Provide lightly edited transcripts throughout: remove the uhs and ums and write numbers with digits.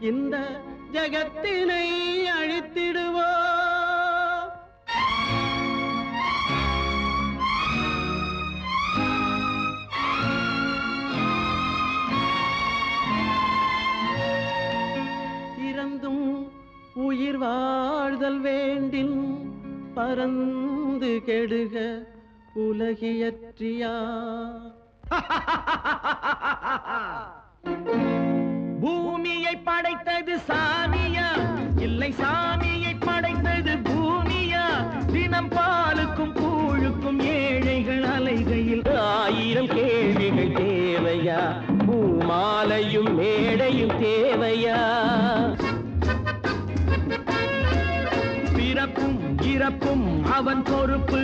இந்த ஜகத்தினை அழித்திடுவோ. இறந்தும் உயிர் வாழ்தல் வேண்டின் பறந்து கெடுக உலகியற்றியா. பூமியை படைத்தது சாமியா, இல்லை சாமியை படைத்தது பூமியா? தினம் பாலுக்கும் கூழுக்கும் ஏழைகள் அலைகையில் 1000 கேள்விகள் தேவையா? பூமாலையும் மேடையும் தேவையா? பிறப்பும் இறப்பும் அவன் பொறுப்பு,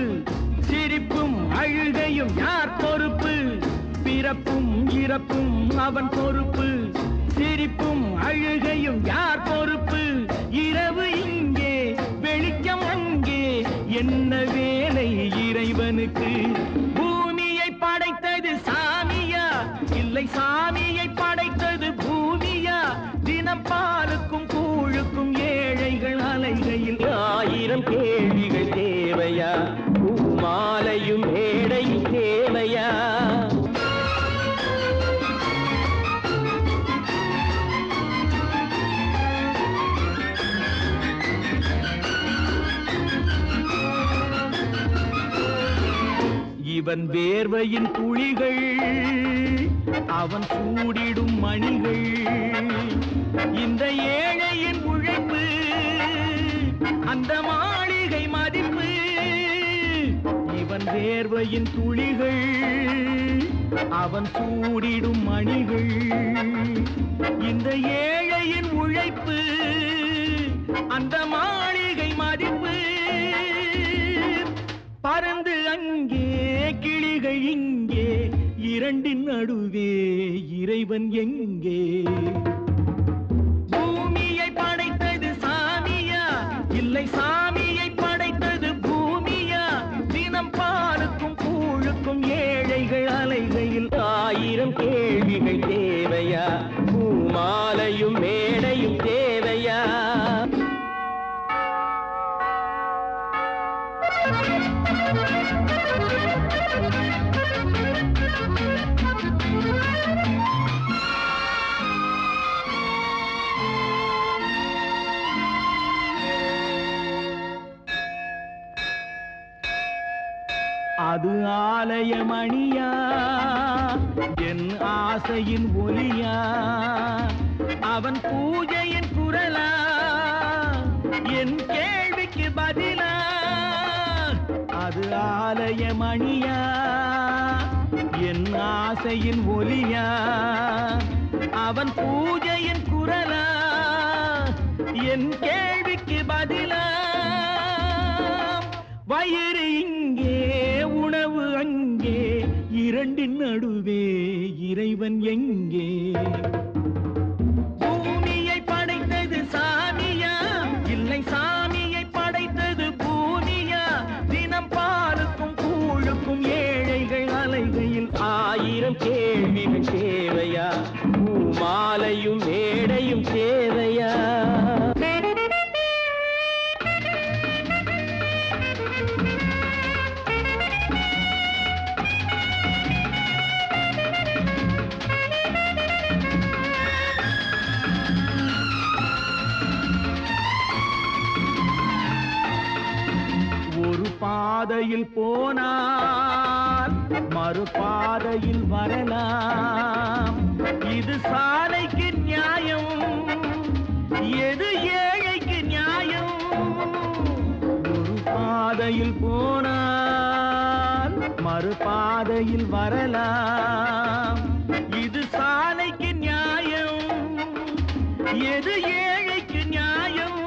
சிரிப்பும் அழுகையும் யார் பொறுப்பு? பிறப்பும் இறப்பும் அவன் பொறுப்பு, சிரிப்பும் அழுகையும் யார் பொறுப்பு? இரவு இங்கே வெளிச்சம் அங்கே, என்ன வேலை இறைவனுக்கு? பூமியை படைத்தது சாமியா, இல்லை சாமியை படைத்தது பூமியா? தினம் பாலுக்கும் கூழுக்கும் ஏழைகள் அலைகையில் 1000 கேள்விகள் தேவையா? பூமாலையும் மேடையும் தேவையா? இவன் வேர்வையின் துளிகள், அவன் சூடிடும் மணிகள், இந்த ஏழையின் உழைப்பு, அந்த மாளிகை மதிப்பு. இவன் வேர்வையின் துளிகள், அவன் சூடிடும் மணிகள், இந்த ஏழையின் உழைப்பு, அந்த மாளிகை மதிப்பு. பறந்து அங்கே கிளிகள் இங்கே, இரண்டின் நடுவே இறைவன் எங்கே? பூமியை படைத்தது சாமியா, இல்லை சாமியை படைத்தது பூமியா? தினம் பாலுக்கும் கூழுக்கும் ஏழைகள் அலைகையில் 1000 கேள்விகள் தேவையா? பூமாலையும் மேடையும் தேவையா? அது ஆலயமணியா, என் ஆசையின் ஒலியா? அவன் பூஜையின் குரலா, என் கேள்விக்கு பதிலா? அது ஆலயமணியா, என் ஆசையின் ஒலியா? அவன் பூஜையின் குரலா, என் கேள்விக்கு பதிலா? வயிறு இங்கே உணவு அங்கே, இரண்டின் நடுவே இறைவன் எங்கே? பூமியை படைத்தது சாமியா, இல்லை சாமியை படைத்தது பூமியா? தினம் பாலுக்கும் கூழுக்கும் ஏழைகள் அலைகையில் 1000 கேள்விகள் தேவையா? பூமாலையும் மேடையும் தேவையா? பாதையில் போனால் மறுபாதையில் வரலாம். இது சாலைக்கு நியாயம், எது ஏழைக்கு நியாயம்? ஒரு பாதையில் போனால் மறுபாதையில் வரலாம். இது சாலைக்கு நியாயம், எது ஏழைக்கு நியாயம்?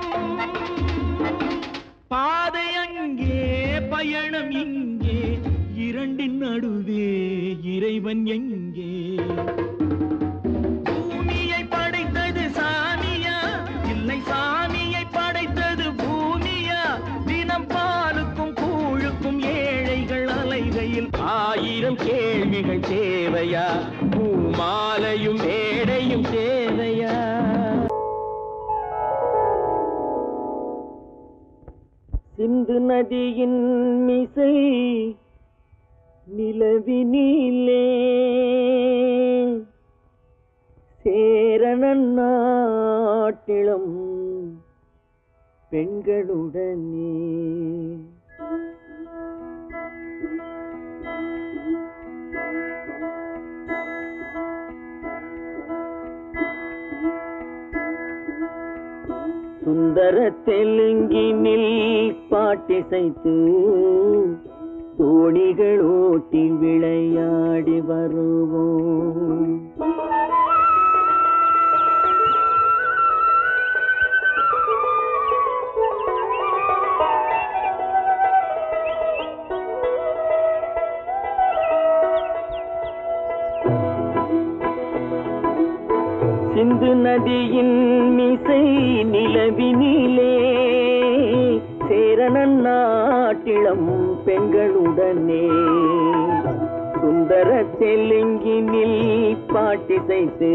பாதை அங்கே பயணம் இங்கே, இரண்டின் நடுவே இறைவன் எங்கே? பூமியை படைத்தது சாமியா, இல்லை சாமியை படைத்தது பூமியா? தினம் பாலுக்கும் கூழுக்கும் ஏழைகள் அலைகையில் 1000 கேள்விகள் தேவையா? பூமாலையும் மேடையும் தேவையா? சிந்து நதியின் மிசை நிலவினிலே சேரணன் நாட்டிலும் பெண்களுடனே சுந்தர தெலுங்கினில் பாட்டிசைத்து தோணிகள் ஓட்டி விளையாடி வருவோம். சிந்து நதியின் மிசை நிலவினிலே சேரணன் நாட்டிளம் பெண்களுடனே சுந்தர தெலுங்கினில் பாட்டிசைத்து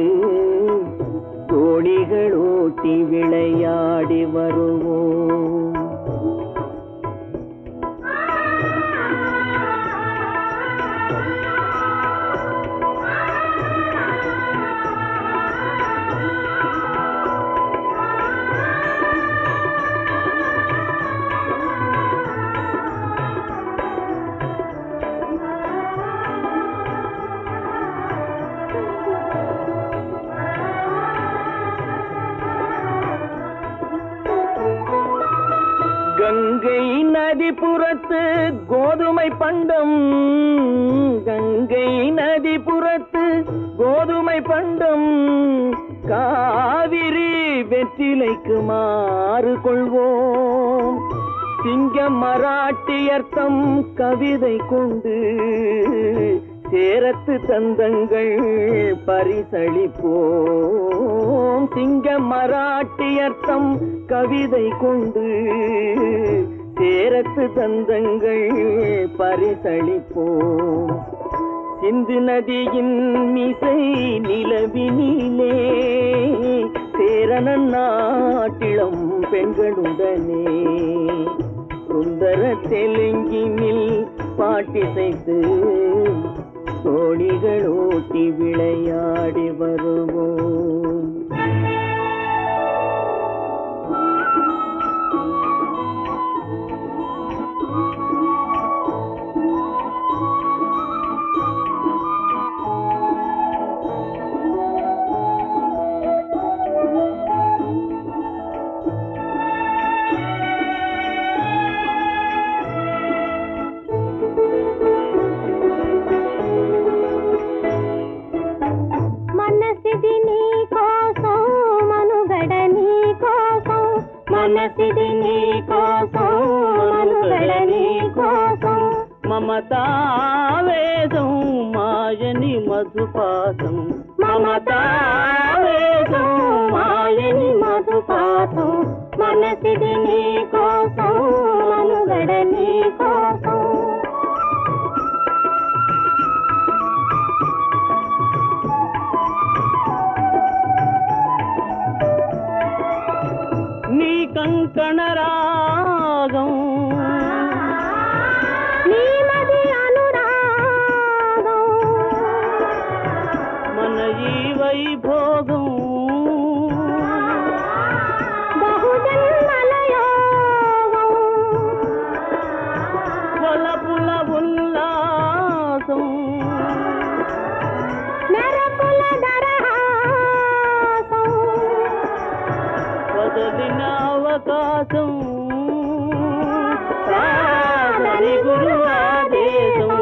தோணிகள் ஓட்டி விளையாடி வருவோம். கங்கை நதிபுறத்து கோதுமை பண்டம், கங்கை நதிபுறத்து கோதுமை பண்டம், காவிரி வெற்றிலைக்கு மாறு கொள்வோம். சிங்க மராட்டியர்த்தம் கவிதை கொண்டு சேரத்து தந்தங்கள் பரிசளிப்போம். சிங்க மராட்டியர்த்தம் கவிதை கொண்டு சேரத்து தந்தங்கள் பரிசளிப்போம். சிந்து நதியின் மிசை நிலவினிலே சேரணன் நாட்டிளம் பெண்களுடனே சுந்தர தெலுங்கினில் பாட்டிசைத்து தோணிகள் ஓட்டி விளையாடி வருவோம். మనసిది నీ కోసం మనుగడ నీ కోసం మమతావేదం మాయని మధుపాసం మమతావేదం మాయని మధుపాసం మనసిది నీ కోసం మనుగడ నీ కోసం కంకణ రాగం నీమది అనురాగం మన ఈ వైభోగం బహుజన్మల యోగం వలపుల ఉల్లాసం మెరపుల దరహాసం వదలిన అవకాశం సాధని గురు ఆదేశం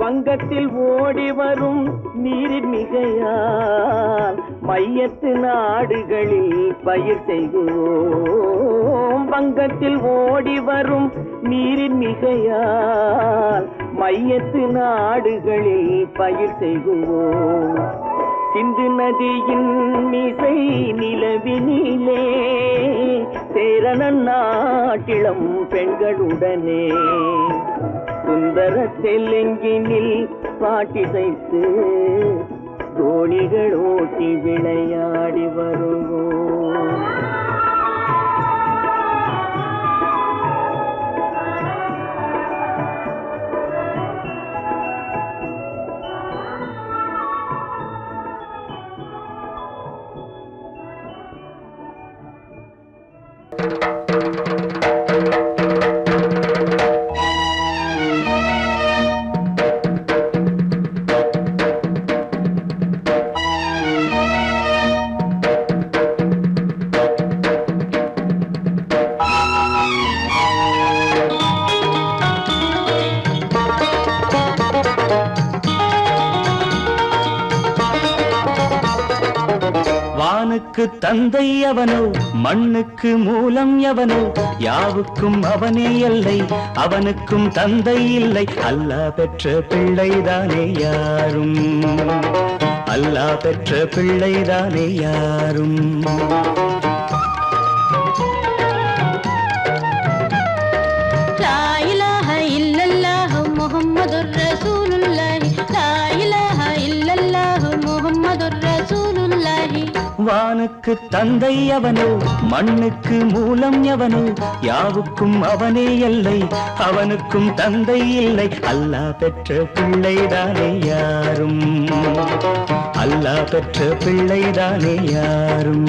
வங்கத்தில் ஓடி வரும் நீரின் மிகையால் மையத்து நாடுகளில் பயிர் செய்கிறோம். வங்கத்தில் ஓடி வரும் நீரின் மிகையால் மையத்து நாடுகளில் பயிர் செய்கிறோம். சிந்து நதியின் மிசை நிலவினிலே சேரணன் நாட்டிளம் பெண்களுடனே சுந்தர தெலுங்கினில் பாட்டிசைத்து தோணிகள் ஓட்டி விளையாடி வருவோம். வானுக்கு தந்தை அவனோ, மண்ணுக்கு மூலம் எவனோ, யாவுக்கும் அவனே எல்லை, அவனுக்கும் தந்தை இல்லை. அல்லாஹ் பெற்ற பிள்ளைதானே யாரும், அல்லாஹ் பெற்ற பிள்ளைதானே யாரும். லா இலாஹ இல்லல்லாஹு முஹம்மதுர் ரசூலுல்லாஹி, லா இலாஹ இல்லல்லாஹு முஹம்மதுர் ரசூலுல்லாஹி. வானுக்கு தந்தை அவனோ, மண்ணுக்கு மூலம் எவனோ, யாவுக்கும் அவனே எல்லை, அவனுக்கும் தந்தை இல்லை. அல்லாஹ் பெற்ற பிள்ளைதானே யாரும், அல்லாஹ் பெற்ற பிள்ளைதானே யாரும்.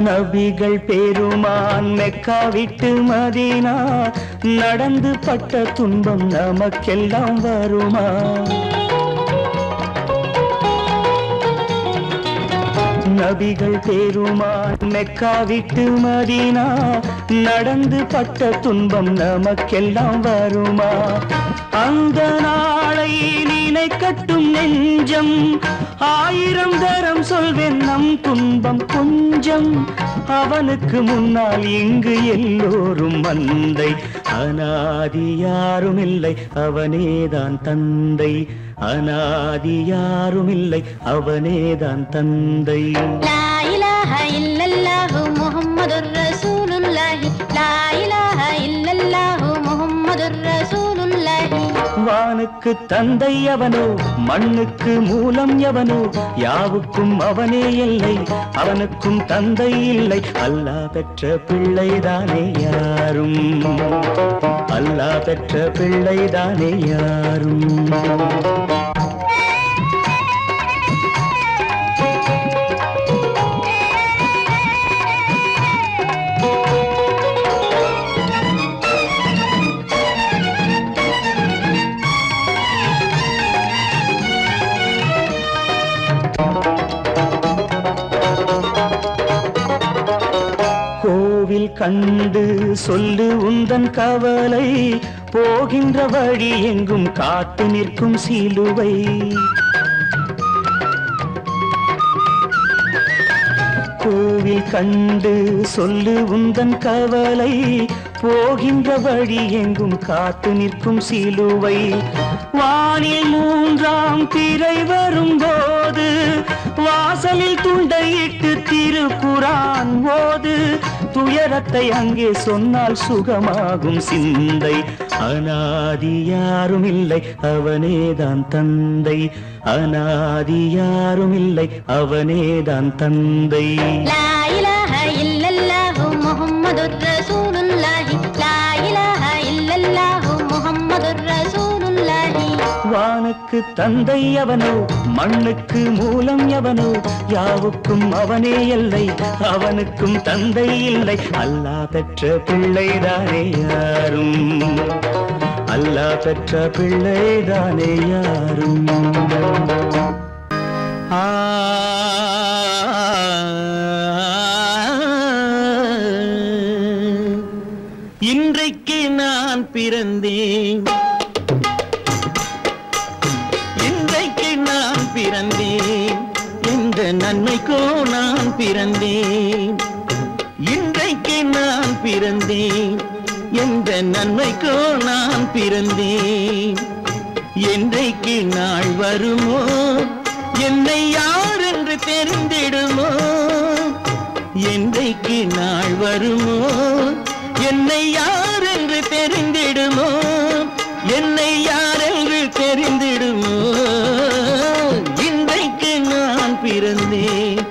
நபிகள் பெருமான் மெக்கா விட்டு மதீனா நடந்து பட்ட துன்பம் நமக்கெல்லாம் வருமா? நபிகள் பெருமான் மெக்கா விட்டு மதீனா நடந்து பட்ட துன்பம் நமக்கெல்லாம் வருமா? அந்த நாளை நினைக்கட்டும் நெஞ்சம், ஆயிரம் தரம் சொல்வேன் நம் துன்பம் கொஞ்சம். அவனுக்கு முன்னால் இங்கு எல்லோரும் மந்தை, அநாதி யாரும் இல்லை அவனேதான் தந்தை, அநாதி யாரும் இல்லை அவனேதான் தந்தை. லா இலாஹ இல்லல்லாஹு முஹம்மதுர் ரசூலுல்லாஹி, லா இலாஹ இல்லல்லாஹு முஹம்மதுர் ரசூலுல்லாஹி. வானுக்கு தந்தை அவனோ, மண்ணுக்கு மூலம் எவனோ, யாவுக்கும் அவனே இல்லை, அவனுக்கும் தந்தை இல்லை. அல்லாஹ் பெற்ற பிள்ளைதானே யாரும், அல்லாஹ் பெற்ற பிள்ளைதானே யாரும். கோவில் கண்டு சொல்லு உந்தன் கவலை, போகின்ற வழி எங்கும் காத்து நிற்கும் சிலுவை. கோவில் கண்டு சொல்லு உந்தன் கவலை, போகின்ற வழி எங்கும் காத்து நிற்கும் சிலுவை. வானில் மூன்றாம் பிறை வரும்போது வாசலில் துண்டையிட்டு திருக்குரான் ஓது. துயரத்தை அங்கே சொன்னால் சுகமாகும் சிந்தை, அநாதி யாரும் இல்லை அவனேதான் தந்தை, அநாதி யாரும் இல்லை அவனேதான் தந்தை. லா இலாஹ இல்லல்லாஹு முஹம்மதுர் ரசூலுல்லாஹி, லா இலாஹ இல்லல்லாஹு முஹம்மதுர் ரசூலுல்லாஹி. வானுக்கு தந்தை அவனோ, மண்ணுக்கு மூலம் எவனோ, யாவுக்கும் அவனே எல்லை, அவனுக்கும் தந்தை இல்லை. அல்லாஹ் பெற்ற பிள்ளைதானே யாரும், பெற்ற பிள்ளைதானே யாரும். இன்றைக்கு நான் பிறந்தேன், இன்றைக்கு நான் பிறந்தேன், எந்த நன்மைக்கோ நான் பிறந்தேன். இன்றைக்கு நான் பிறந்தேன், எந்த நன்மைக்கோ நான் பிறந்தேன். என்றைக்கு நாள் வருமோ என்னை யார் என்று தெரிந்திடுமோ. என்றைக்கு நாள் வருமோ என்னை யார் என்று தெரிந்திடுமோ. என்னை யார் என்று தெரிந்திடுமோ. இன்றைக்கு நான் பிறந்தேன்,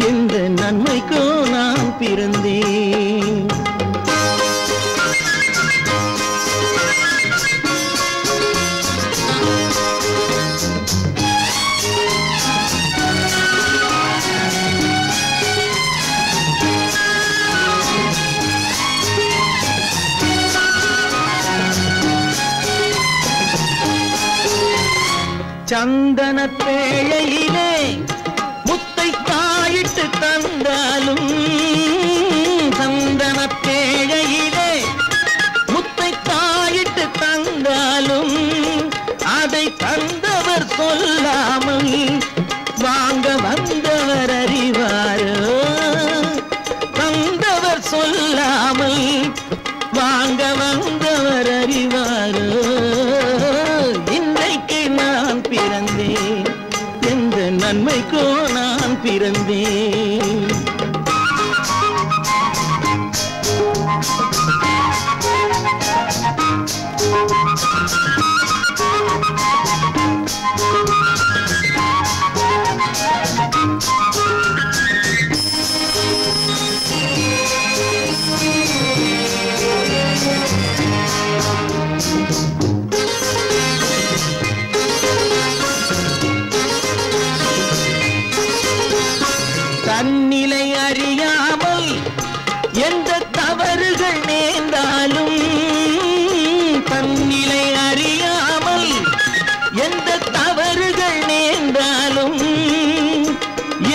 எந்த நன்மைக்கோ நான் பிறந்தேன். சந்தன பேழையிலே முத்தை காயிட்டு தந்தாலும், சந்தன பேழையிலே முத்தை காயிட்டு தந்தாலும், அதை தந்தவர் சொல்லாமல் வாங்க வந்தவர் அறிவாரோ. தந்தவர் சொல்லாமல் வாங்க வந்தவர் அறிவாரோ. இன்றைக்கு நான் பிறந்தேன், எந்த நன்மைக்கோ நான் பிறந்தேன். தன்னிலை அறியாமல் எந்த தவறுகள் நேர்ந்தாலும், தன்னிலை அறியாமல் எந்த தவறுகள் நேர்ந்தாலும்,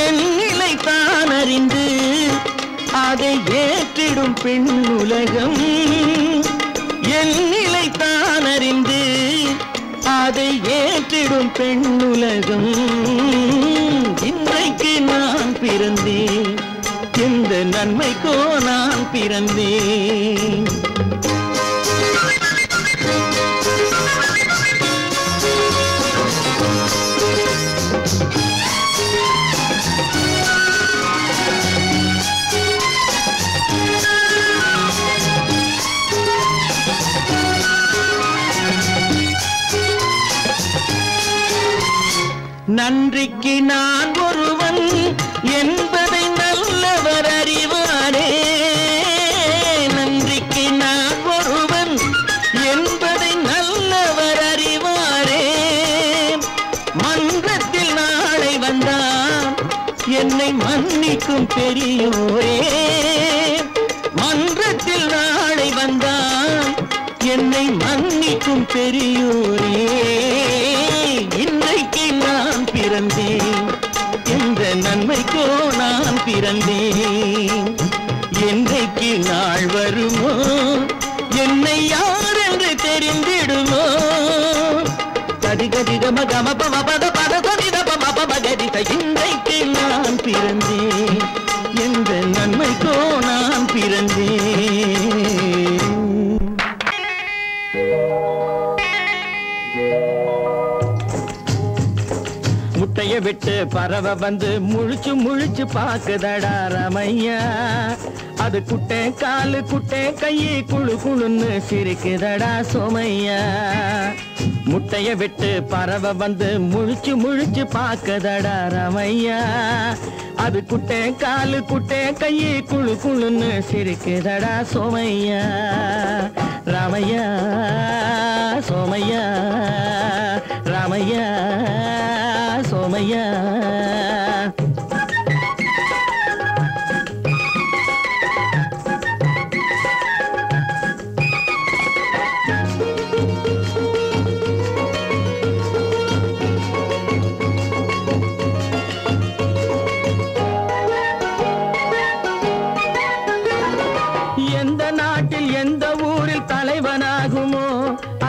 என் நிலை தான் அறிந்து அதை ஏற்றிடும் பெண் உலகம். என் நிலை தான் அறிந்து அதை ஏற்றிடும் பெண் உலகம். இன்றைக்கு நான் பிறந்தேன், எந்த நன்மைக்கோ நான் பிறந்தேன். நன்றிக்கு நான் ஒருவன் என்பதை நல்லவர் அறிவாரே. நன்றிக்கு நான் ஒருவன் என்பதை நல்லவர் அறிவாரே. மன்றத்தில் நாளை வந்தான் என்னை மன்னிக்கும் பெரியோரே. மன்றத்தில் நாளை வந்தான் என்னை மன்னிக்கும் பெரியோரே. இன்றைக்கு நான் பிறந்தேன், எந்த நன்மைக்கோ நான் பிறந்தேன். என்றைக்கு நாள் வருமோ என்னை யார் என்று தெரிந்திடுமோ. கதிகதி கம கம பம பத பத சதித பம பம கதித. இன்றைக்கு நான் பிறந்தேன், எந்த நன்மைக்கோ நான் பிறந்தேன். முட்டைய விட்டு பறவை வந்து முழிச்சு முழிச்சு பாக்குதடா ரமையா. அது குட்டை காலு குட்டை கையை குழு குழுன்னு சிரிக்குதடா சோமையா. முட்டைய விட்டு பறவை வந்து முழிச்சு முழிச்சு பாக்குதடா ரமையா. அது குட்டை காலு குட்டை கையை குழு குழுன்னு சிரிக்குதடா சோமையா. ராமையா சோமையா, ராமையா சோமையா.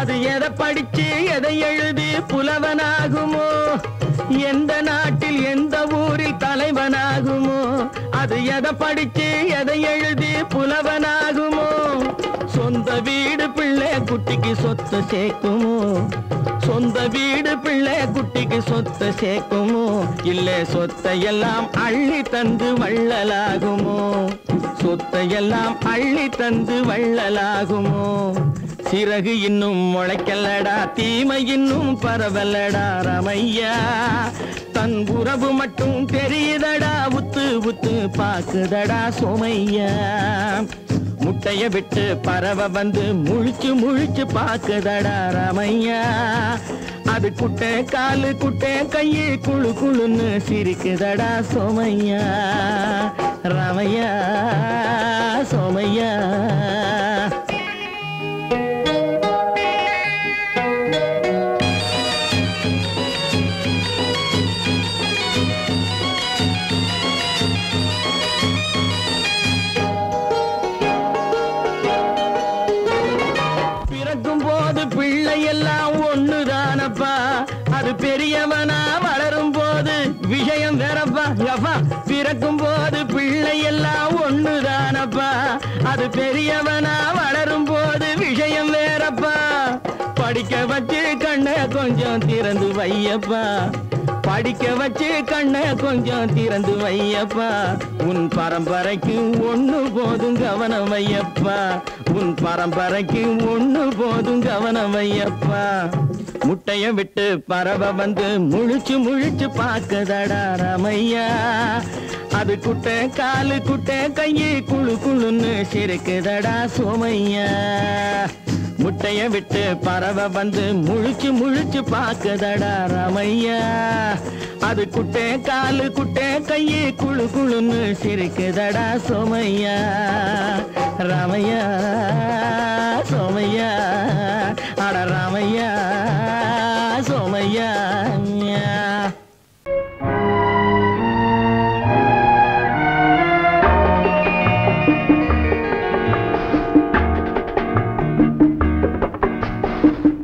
அது எதை படிச்சு எதை எழுதி புலவனாகுமோ எந்த நாட்டில் எந்த ஊரில் தலைவனாகுமோ அது எதை படிச்சு எதை எழுதி புலவனாகுமோ சொந்த வீடு பிள்ளை குட்டிக்கு சொத்து சேர்க்குமோ சொந்த வீடு பிள்ளை குட்டிக்கு சொத்து சேர்க்குமோ இல்ல சொத்தை எல்லாம் அள்ளி தந்து வள்ளலாகுமோ சொத்தை எல்லாம் அள்ளி தந்து வள்ளலாகுமோ சிறகு இன்னும் முளைக்கல்லடா தீமை இன்னும் பரவலடா ரமையா தன் உறவு மட்டும் தெரியுதடா உத்து உத்து பாக்குதடா சோமையா முட்டைய விட்டு பறவை வந்து முழிச்சு முழிச்சு பாக்குதடா ரமையா அது குட்டை காலு குட்டை கையு குழு குழுன்னு சிரிக்குதடா சோமையா ரமையா சோமையா அது பெரியவனா வளரும் போது விஷயம் வேறப்பா யப்பா பிறக்கும் போது பிள்ளை எல்லாம் ஒண்ணுதானப்பா அது பெரியவனா வளரும் போது விஷயம் வேறப்பா படிக்க வச்சு கண்ணை கொஞ்சம் திறந்து வையப்பா படிக்க வச்சு கண்ணை கொஞ்சம் திறந்து வையப்பா உன் பரம்பரைக்கு ஒண்ணு போதும் கவனம் வையப்பா உன் பரம்பரைக்கு ஒண்ணு போதும் கவனம் வையப்பா முட்டைய விட்டு பறவை வந்து முழிச்சு முழிச்சு பாக்குதடா ரமையா அது குட்டை காலு குட்டை கையு குழு குழுன்னு சிரிக்குதடா சோமையா முட்டைய விட்டு பறவை வந்து முழிச்சு முழிச்சு பாக்குதடா ரமையா அது குட்டை காலு குட்டை கையு குழு குழுன்னு சிரிக்குதடா சோமையா ரமையா சோமையா அட ரமையா சோமையா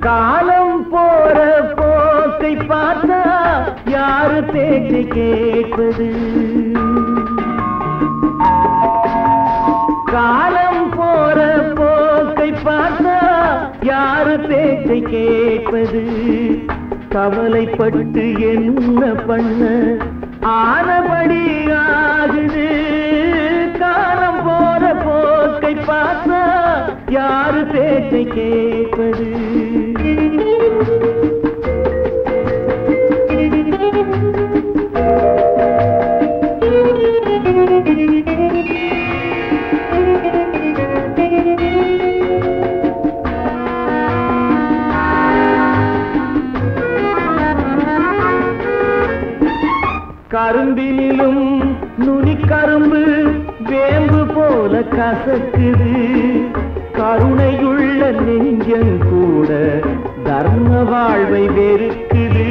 காலம் போற போக்கை பார்த்தா யாரு பேச்சை கேட்பது காலம் போற போக்கை பார்த்தா யாரு பேச்சை கேட்பது கவலைப்பட்டு என்ன பண்ண ஆனபடி ஆகுது காலம் போற போக்கை பார்த்தா யாரு பேச்சை கேட்பது கரும்பிலும் நுனிக்கரும்பு வேம்பு போல கசக்குது கருணையுள்ள நெஞ்சம் கூட தர்ம வாழ்வை வெறுக்குது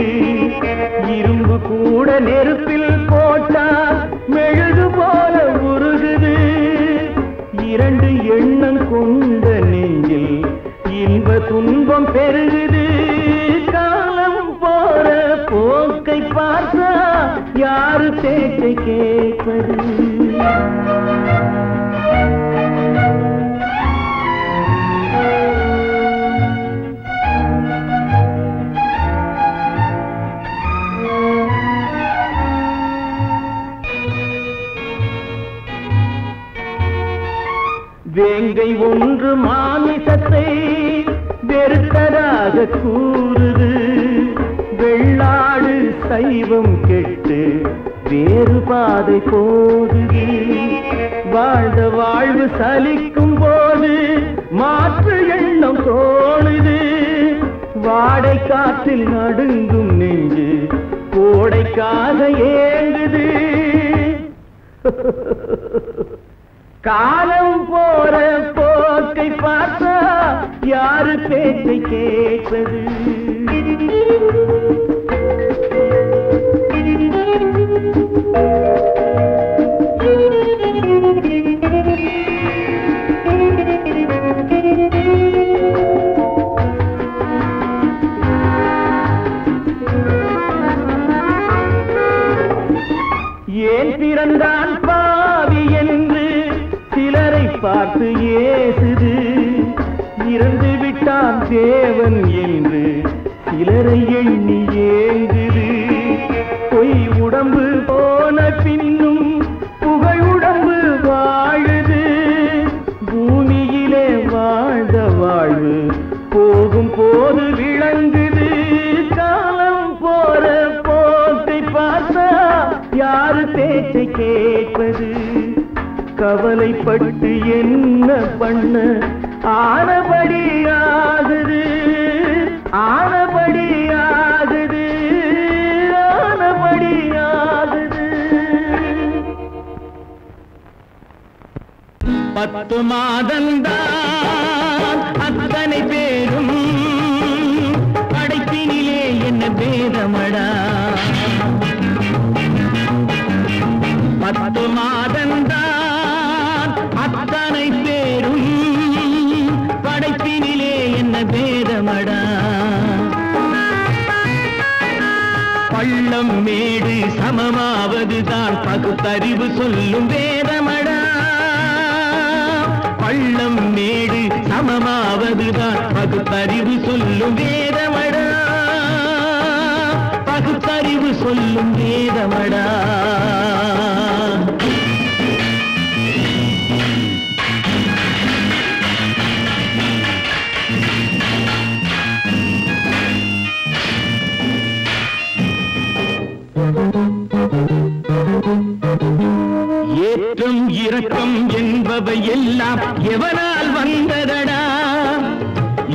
இரும்பு கூட நெருப்பில் போட்டால் மெழுகு போல உருகுது இரண்டு எண்ணம் கொண்ட நெஞ்சில் இன்ப துன்பம் பெருகுது காலம் போற போக்கை பார்த்தா யாரு பேச்சை கேட்பது வேங்கை ஒன்று மாமிசத்தை வெறுத்ததாக கூறுது வெள்ளாடு சைவம் கெட்டு வேறு பாதை போகுது வாழ்ந்த வாழ்வு சலிக்கும் போது மாற்று எண்ணம் தோணுது வாடை காற்றில் நடுங்கும் நெஞ்சு கோடைக்காக ஏங்குது காலம் போற போக்கை பார்த்தா யாரு பேச்சை கேட்பது பிறந்தான் பாவி என்று சிலரை பார்த்து ஏசுது, இறந்து விட்டான் தேவன் என்று சிலரை எண்ணி ஏங்குது. பொய் உடம்பு போன பின்னும் புகழ் உடம்பு வாழுது, பூமியிலே வாழ்ந்த வாழ்வு போகும் போது விளங்குது. காலம் போற போக்கை பார்த்தா யாரு பேச்சை கேட்பது? கவலைப்பட்டு என்ன பண்ண ஆனபடி ஆகுது, ஆனபடி ஆகுது, ஆனபடி ஆகுது. 10 மாதந்தான் அத்தனை பேரும் படைப்பினிலே என்ன பேதமடா. 10 மாதந்தான் அத்தனை பேரும் படைப்பினிலே என்ன பேதமடா. பள்ளம் மேடு சமமாவதுதான் பகுத்தறிவு சொல்லும் வேதமடா. பள்ளம் மேடு சமமாவதுதான் பகுத்தறிவு சொல்லும் வேதமடா. பகுத்தறிவு சொல்லும் வேதமடா. ஏற்றம் இரக்கம் என்பவை எல்லாம் எவனால் வந்ததடா.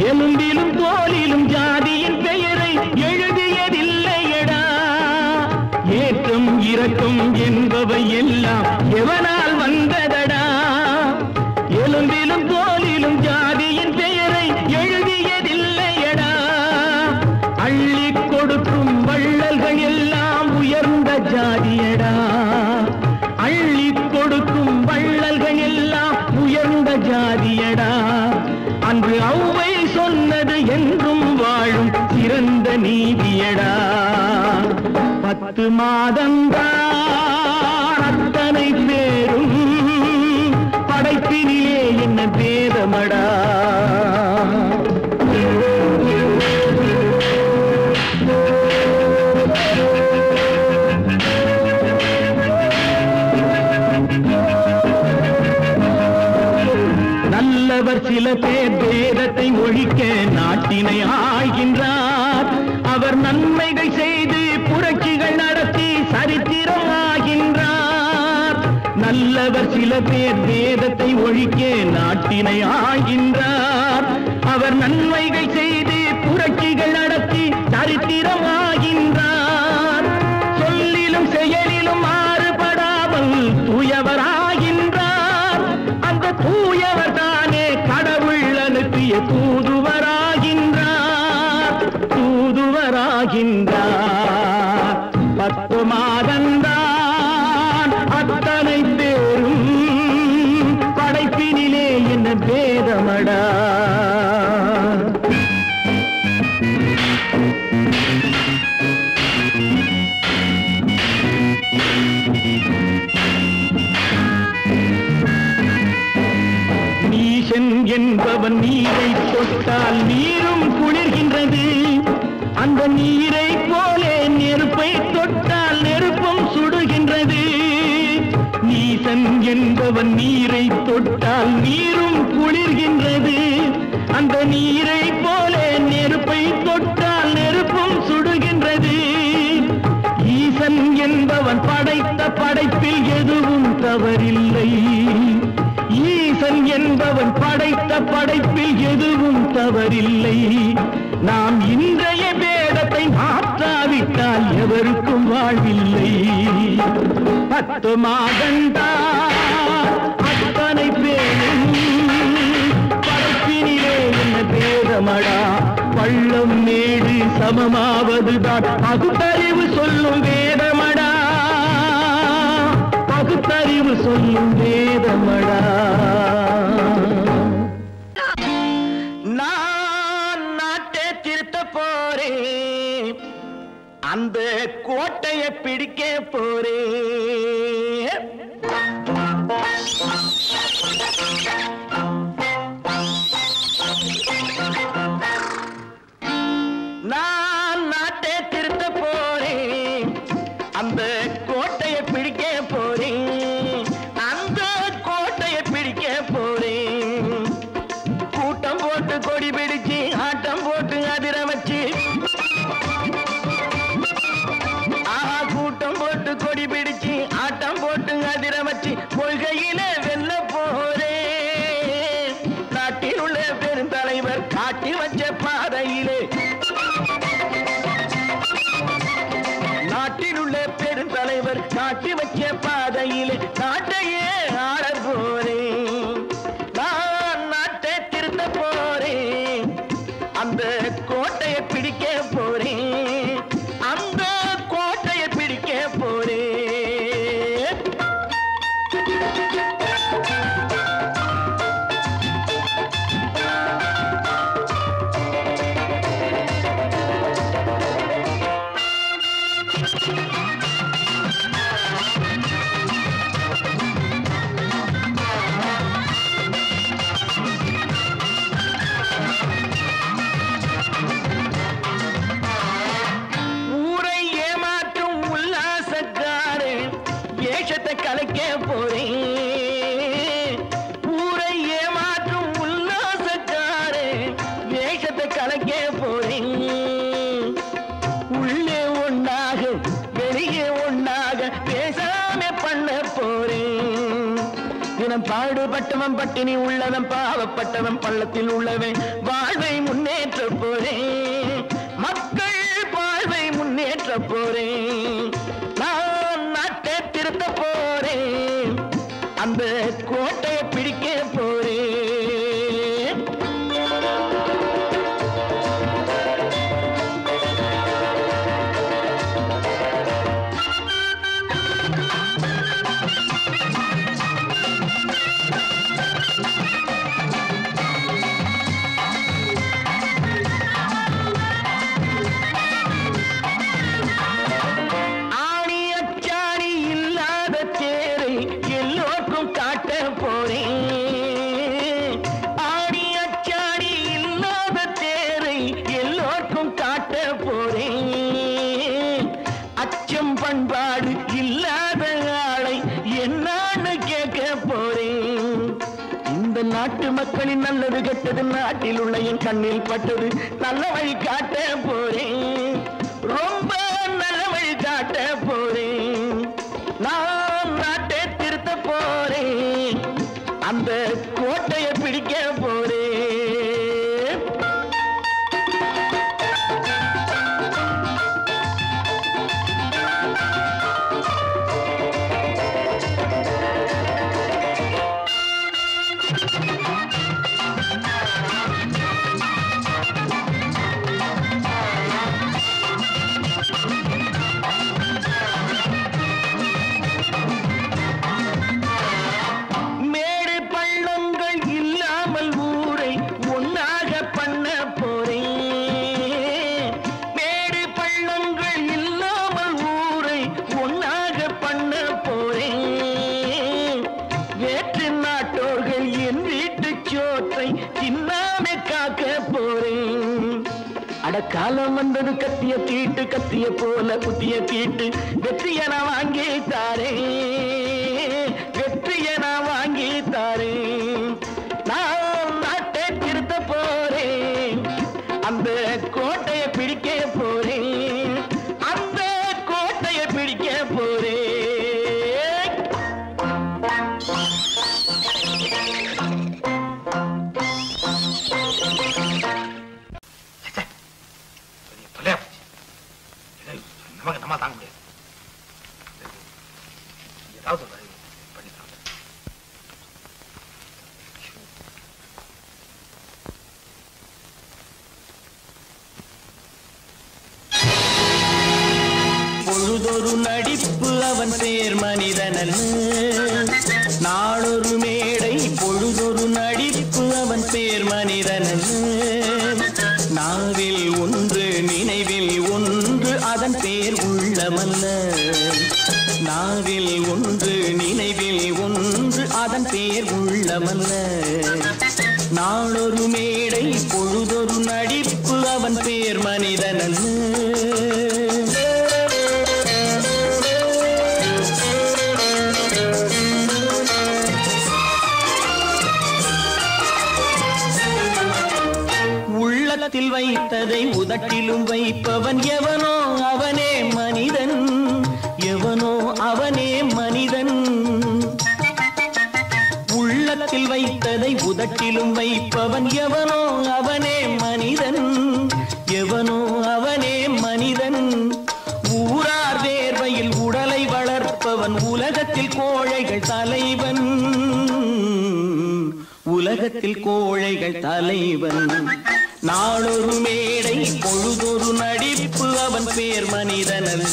எலும்பிலும் தோலிலும் ஜாதியின் பெயரை எழுதியதில்லையடா. ஏற்றம் இரக்கம் என்பவை எல்லாம் எவனால் வந்ததடா. எலும்பிலும் தோலிலும் ஜாதியின் பெயரை எழுதியதில்லையடா. அள்ளி கொடுக்கும் வள்ளல்கள் எல்லாம் உயர்ந்த ஜாதியடா. அள்ளி கொடுக்கும் வள்ளல்கள் எல்லாம் உயர்ந்த ஜாதியடா. அன்று ஔவை சொன்னது என்றும் வாழும் சிறந்த நீதியடா. 10 மாதந்தான் அத்தனை பேரும் படைப்பினிலே என்ன பேதமடா. நல்லவர் சில பேர் வேதத்தை ஒழிக்க நாட்டினை ஆள்கின்றார். அவர் நன்மைகள் செய்து புரட்சிகள் நடத்தி சரித்திரம் ஆகின்றார். நல்லவர் சில பேர் வேதத்தை ஒழிக்க நாட்டினை ஆள்கின்றார். அவர் நன்மைகள் செய்து புரட்சிகள் நடத்தி சரித்திரம் ஆகின்றார். சொல்லிலும் செயலிலும் மாறுபடாமல் தூயவராகின்றார். அந்த தூயவர் தானே கடவுள் அனுப்பிய தூதுவராகின்றார், தூதுவராகின்றார். 10 மாதந்தான் அத்தனை பேரும் படைப்பினிலே என்ன பேதமடா. நீசன் என்பவன் நீரை தொட்டால் நீரும் குளிர்கின்றது. அந்த நீரை போலே நெருப்பை தொட்டால் நெருப்பும் சுடுகின்றது. நீசன் என்பவன் நீரை தொட்டால் நீரும் குளிர்கின்றது. அந்த நீரை போலே நெருப்பை தொட்டால் நெருப்பும் சுடுகின்றது. ஈசன் என்பவன் படைத்த படைப்பில் எதுவும் தவறில்லை. ஈசன் என்பவன் படைத்த படைப்பில் எதுவும் தவறில்லை. நாம் இன்றைய வேதத்தை மாற்றாவிட்டால் எவருக்கும் வாழ்வில்லை. 10 மாதந்தான் அத்தனை பேரும் படைப்பினிலே என்ன பேதமடா. பள்ளம் மேடு சமமாவதுதான் பகுத்தறிவு சொல்லும் வேதமடா. பகுத்தறிவு சொல்லும் வேதமடா. நான் நாட்டை திருத்த போறேன், அந்த கோட்டையை பிடிக்க போறேன். வச்ச பாதையிலே நாட்டையே ஆள போறேன். நான் நாட்டை திருத்த போறேன். அந்த கோட்டையை பிடிக்க போறேன். அந்த கோட்டையை பிடிக்க போறேன். ஊரை ஏமாற்றும் உல்லாசக்காரன் வேஷத்தை கலைக்க போறேன். ஊரை ஏமாற்றும் உல்லாசக்காரன் வேஷத்தை கலைக்க போறேன். உள்ளே ஒண்ணாக வெளியே ஒண்ணாக பேசாம பண்ண போறேன். தினம் பாடுபட்டவன் பட்டினி உள்ளவன் பாவப்பட்டவன் பள்ளத்தில் உள்ளவன் வாழ்வை முன்னேற்ற போறேன். மக்கள் வாழ்வை முன்னேற்ற போறேன். நான் நாட்டை திருத்த போறேன். அந்த கோட்டையை பிடிக்க போறேன். ஆணி அச்சாணி இல்லாத தேரை எல்லோருக்கும் காட்ட போறேன். ஆணி அச்சாணி இல்லாத தேரை எல்லோருக்கும் காட்ட போறேன். அச்சம் பண்பாடு இல்லாத ஆளை என்னான்னு கேட்க போறேன். இந்த நாட்டு மக்களின் நல்லது கெட்டது நாட்டில் உள்ள என் கண்ணில் பட்டது நல்ல வழி காட்ட போறேன். ரொம்ப நல்ல வழி காட்ட போறேன். நான் நாட்டை திருத்த போறேன். அந்த கோட்டையை பிடிக்க போறேன். மேடு பள்ளங்கள் இல்லாமல் ஊரை ஒன்னாக பண்ண போறேன். மேடு பள்ளங்கள் இல்லாமல் ஊரை ஒன்னாக பண்ண போறேன். வேற்று நாட்டோர்கள் என் வீட்டு சோற்றை தின்னாம காக்க போறேன். அடக்காலம் வந்தது கத்திய தீட்டு கத்திய போல குத்திய தீட்டு வெற்றிய நான் வாங்கி தாரேன். வெற்றிய நான் வாங்கி தாரேன். நான் நாட்டை திருத்த போறேன். அந்த கோட்டையை பிடிக்க போறேன். அந்த கோட்டையை பிடிக்க போறேன். நமக்கு நம்ம தாங்க முடியாது. ஏதாவது பண்ணிக்கலாம். பொழுதொரு நடிப்பு அவன் பேர் மனிதனல்ல. நாளொரு மேடை பொழுதொரு நடிப்பு அவன் பேர் மனிதனல்ல. நாவில் ஒன்று நினைவில் ஒன்று அதன் பேர் உள்ளமல்ல. நாவில் ஒன்று நினைவில் ஒன்று அதன் பேர் உள்ளமல்ல. நாளொரு மேடை பொழுதொரு நடிப்பு அவன் பேர் மனிதனல்ல. உள்ளத்தில் வைத்ததை உதட்டிலும் வைப்பவன் எவனோ அவனே மனிதன். எவனோ அவனே மனிதன். உள்ளத்தில் வைத்ததை உதட்டிலும் வைப்பவன் எவனோ அவனே மனிதன். எவனோ அவனே மனிதன். ஊரார் வேர்வையில் உடலை வளர்ப்பவன் உலக தேசத்தில் கோழைகள் தலைவன். நாளொரு மேடை பொழுதொரு நடிப்பு அவன் பேர் மனிதன் அல்ல.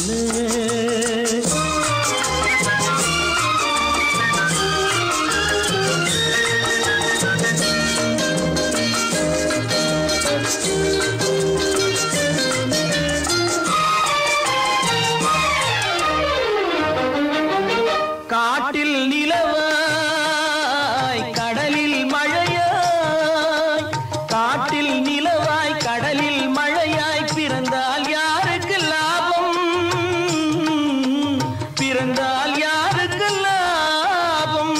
காட்டில் நிலவாய் கடலில் மழையாய், காட்டில் நிலவாய் கடலில் மழையாய் பிறந்தால் யாருக்கு லாபம், பிறந்தால் யாருக்கு லாபம்.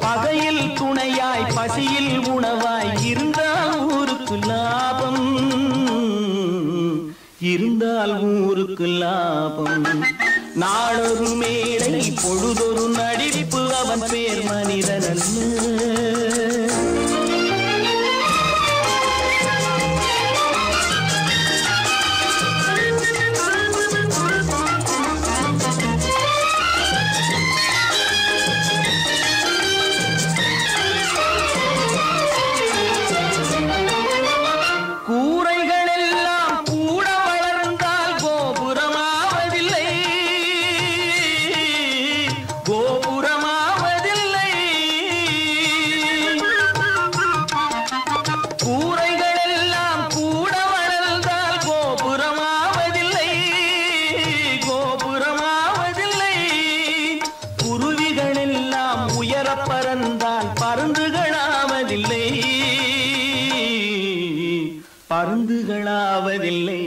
பகையில் துணையாய் பசியில் உணவாய் இருந்தால் ஊருக்கு லாபம், இருந்தால் ஊருக்கு லாபம். நாளொரு மேடை பொழுதொரு நடிப்பு அவன் பேர் மனிதன் அல்ல. பருந்துகளாவதில்லை.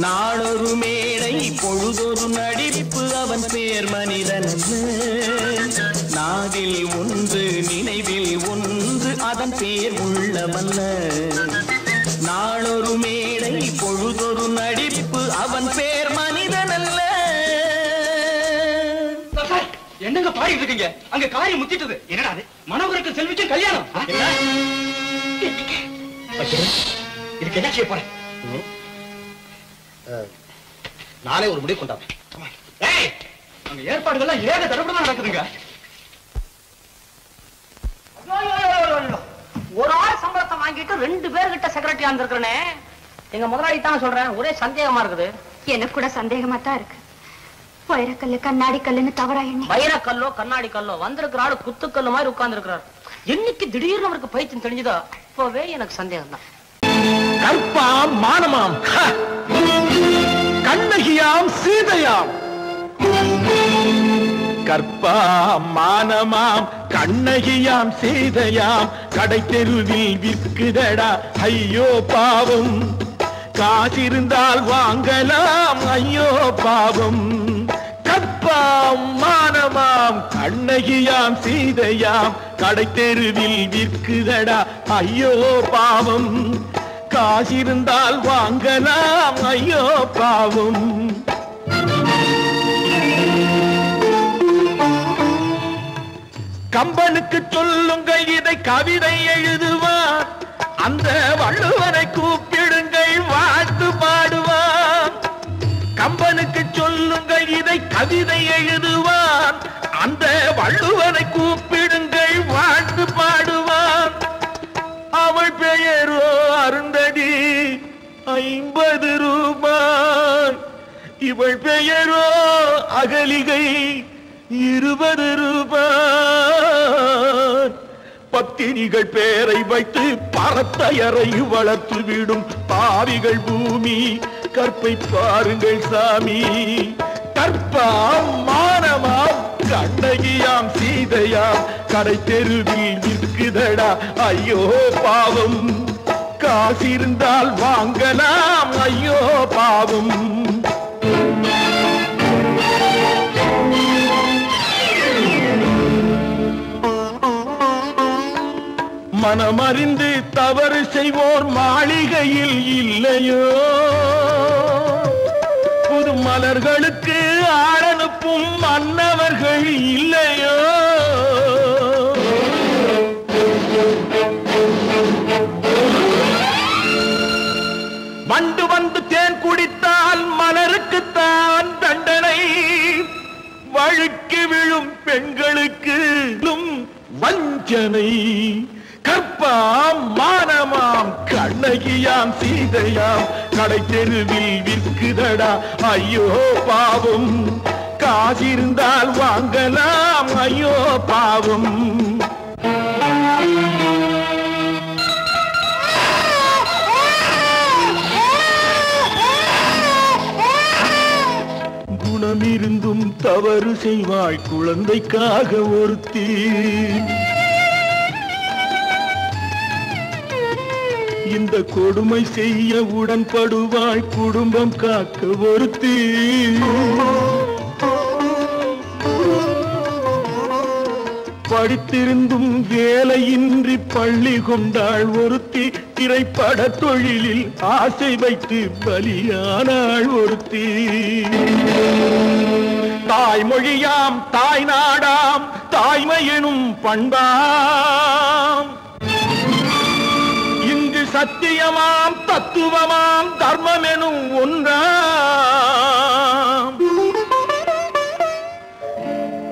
நாளொரு மேடை பொழுதொரு நடிப்பு அவன் பேர் மனிதன் அல்ல. நாவில் ஒன்று நினைவில் ஒன்று அதன் பேர் உள்ளவல்ல. நாளொரு மேடை பொழுதொரு நடிப்பு அவன் பேர் மனிதன் அல்ல. என்னங்க பாடிட்டு இருக்கீங்க? அங்க காரியம் முத்திட்டது. என்னடா அது? மனோகருக்கு செல்விக்கு கல்யாணம். இதுக்கு என்ன செய்ய போறேன்? நானே ஒரு முடிவு கொண்டாடுறேன். அங்க ஏற்பாடுகள்லாம் ஏக தடப்படமா நடக்குதுங்க. ஒரு ஆள் சம்பளத்தை வாங்கிட்டு 2 பேர்கிட்ட செக்ரட்டரியா இருந்திருக்கிறேனே. எங்க முதலாளி தான் சொல்றேன், ஒரே சந்தேகமா இருக்குது. எனக்கு கூட சந்தேகமா தான் இருக்கு. வைரக்கல்லு கண்ணாடி கல்லுன்னு தவறா எண்ணி வைரக்கல்லோ கண்ணாடி கல்லோ வந்திருக்கிற ஆளு குத்துக்கல்லு மாதிரி உட்கார்ந்து இருக்கிறார். என்னைக்கு திடீர்னு அவருக்கு பைத்தியம் தெரிஞ்சதோ அப்பவே எனக்கு சந்தேகம் தான். கற்பாம் மானமாம், கண்ணகியாம் சீதையாம். கற்பாம் மானமாம் கண்ணகியாம் சீதையாம் கடை தெருவில் விற்குதடா ஐயோ பாவம். காசிருந்தால் வாங்கலாம் ஐயோ பாவம். கற்பாம் மானமாம் கண்ணகியாம் சீதையாம் கடை தெருவில் விற்குதடா ஐயோ பாவம். காசிருந்தால் வாங்கலாம் ஐயோ பாவம். கம்பனுக்கு சொல்லுங்கள் இதை கவிதை எழுதுவான். அந்த வள்ளுவனை கூப்பிடுங்கள் வாழ்த்து பாடுவான். கம்பனுக்கு சொல்லுங்கள் இதை கவிதை எழுதுவான். அந்த வள்ளுவனை கூப்பிடுங்கள் வாழ்த்து பாடுவான். அவள் பெயரோ அருந்ததி 50 ரூபாய். இவள் பெயரோ அகலிகை 20 ரூபாய். பத்தினிகள் பேரை வைத்து பரத்தையறை வளர்த்து விடும் பாவிகள் பூமி. கற்பை பாருங்கள் சாமி. கற்பாம் மானமாம் கண்ணகியாம் சீதையாம் கடை தெருவில் விற்குதடா ஐயோ பாவம். காசிருந்தால் வாங்கலாம் ஐயோ பாவம். மனமறிந்து தவறு செய்வோர் மாளிகையில் இல்லையோ. புது மலர்களுக்கு ஆளனுப்பும் மன்னவர்கள் இல்லையோ. வண்டு வந்து தேன் குடித்தால் மலருக்குத்தான் தண்டனை. வழுக்கி விழும் பெண்களுக்கு வஞ்சனை கற்பாம் மானமாம் கண்ணகியாம் சீதையாம் கடை தெருவில் விற்குதடா ஐயோ பாவம் காசிருந்தால் வாங்கலாம் ஐயோ பாவம் குணமிருந்தும் தவறு செய்வாய் குழந்தைக்காக ஒருத்தி இந்த கொடுமை செய்ய உடன்படுவாய் குடும்பம் காக்க ஒருத்தி படித்திருந்தும் வேலையின்றி பள்ளி கொண்டாள் ஒருத்தி திரைப்பட தொழிலில் ஆசை வைத்து பலியானாள் ஒருத்தி தாய்மொழியாம் தாய் நாடாம் தாய்மையெனும் பண்பாம் இங்கு சத்தியமாம் தத்துவமாம் தர்மமெனும் ஒன்றாம்